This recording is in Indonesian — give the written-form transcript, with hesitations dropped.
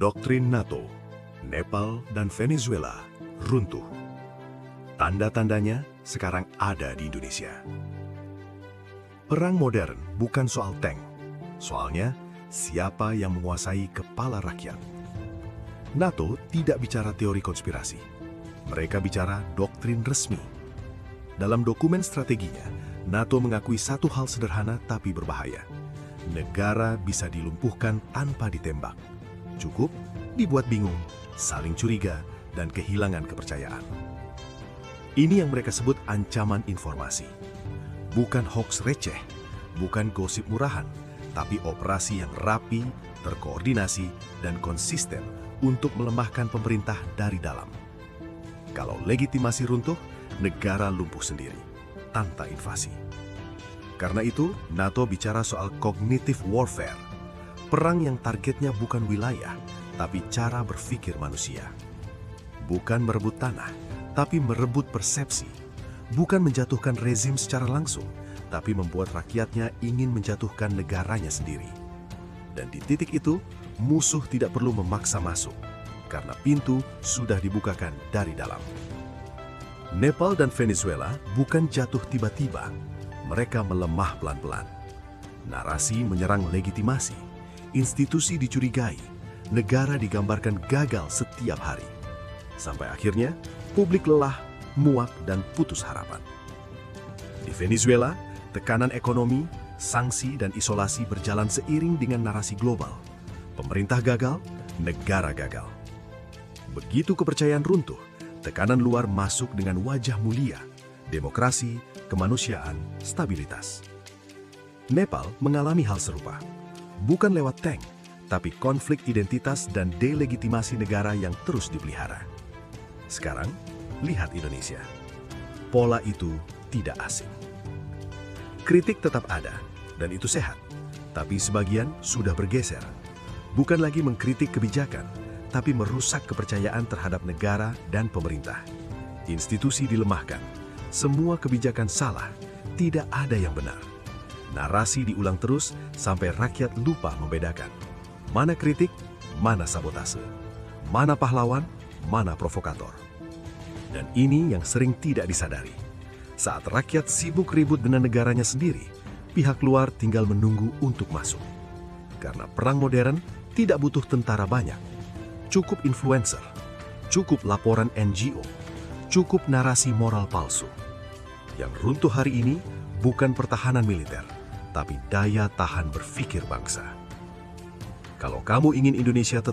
Doktrin NATO, Nepal dan Venezuela runtuh. Tanda-tandanya sekarang ada di Indonesia. Perang modern bukan soal tank. Soalnya, siapa yang menguasai kepala rakyat. NATO tidak bicara teori konspirasi. Mereka bicara doktrin resmi. Dalam dokumen strateginya, NATO mengakui satu hal sederhana tapi berbahaya. Negara bisa dilumpuhkan tanpa ditembak. Cukup dibuat bingung, saling curiga, dan kehilangan kepercayaan. Ini yang mereka sebut ancaman informasi. Bukan hoaks receh, bukan gosip murahan, tapi operasi yang rapi, terkoordinasi, dan konsisten untuk melemahkan pemerintah dari dalam. Kalau legitimasi runtuh, negara lumpuh sendiri, tanpa invasi. Karena itu, NATO bicara soal cognitive warfare, perang yang targetnya bukan wilayah, tapi cara berpikir manusia. Bukan merebut tanah, tapi merebut persepsi. Bukan menjatuhkan rezim secara langsung, tapi membuat rakyatnya ingin menjatuhkan negaranya sendiri. Dan di titik itu, musuh tidak perlu memaksa masuk, karena pintu sudah dibukakan dari dalam. Nepal dan Venezuela bukan jatuh tiba-tiba, mereka melemah pelan-pelan. Narasi menyerang legitimasi, institusi dicurigai, negara digambarkan gagal setiap hari. Sampai akhirnya, publik lelah, muak, dan putus harapan. Di Venezuela, tekanan ekonomi, sanksi, dan isolasi berjalan seiring dengan narasi global. Pemerintah gagal, negara gagal. Begitu kepercayaan runtuh, tekanan luar masuk dengan wajah mulia, demokrasi, kemanusiaan, stabilitas. Nepal mengalami hal serupa. Bukan lewat tank, tapi konflik identitas dan delegitimasi negara yang terus dipelihara. Sekarang, lihat Indonesia. Pola itu tidak asing. Kritik tetap ada, dan itu sehat. Tapi sebagian sudah bergeser. Bukan lagi mengkritik kebijakan, tapi merusak kepercayaan terhadap negara dan pemerintah. Institusi dilemahkan. Semua kebijakan salah, tidak ada yang benar. Narasi diulang terus sampai rakyat lupa membedakan. Mana kritik, mana sabotase. Mana pahlawan, mana provokator. Dan ini yang sering tidak disadari. Saat rakyat sibuk ribut dengan negaranya sendiri, pihak luar tinggal menunggu untuk masuk. Karena perang modern tidak butuh tentara banyak. Cukup influencer, cukup laporan NGO, cukup narasi moral palsu. Yang runtuh hari ini bukan pertahanan militer, tapi daya tahan berpikir bangsa. Kalau kamu ingin Indonesia tetap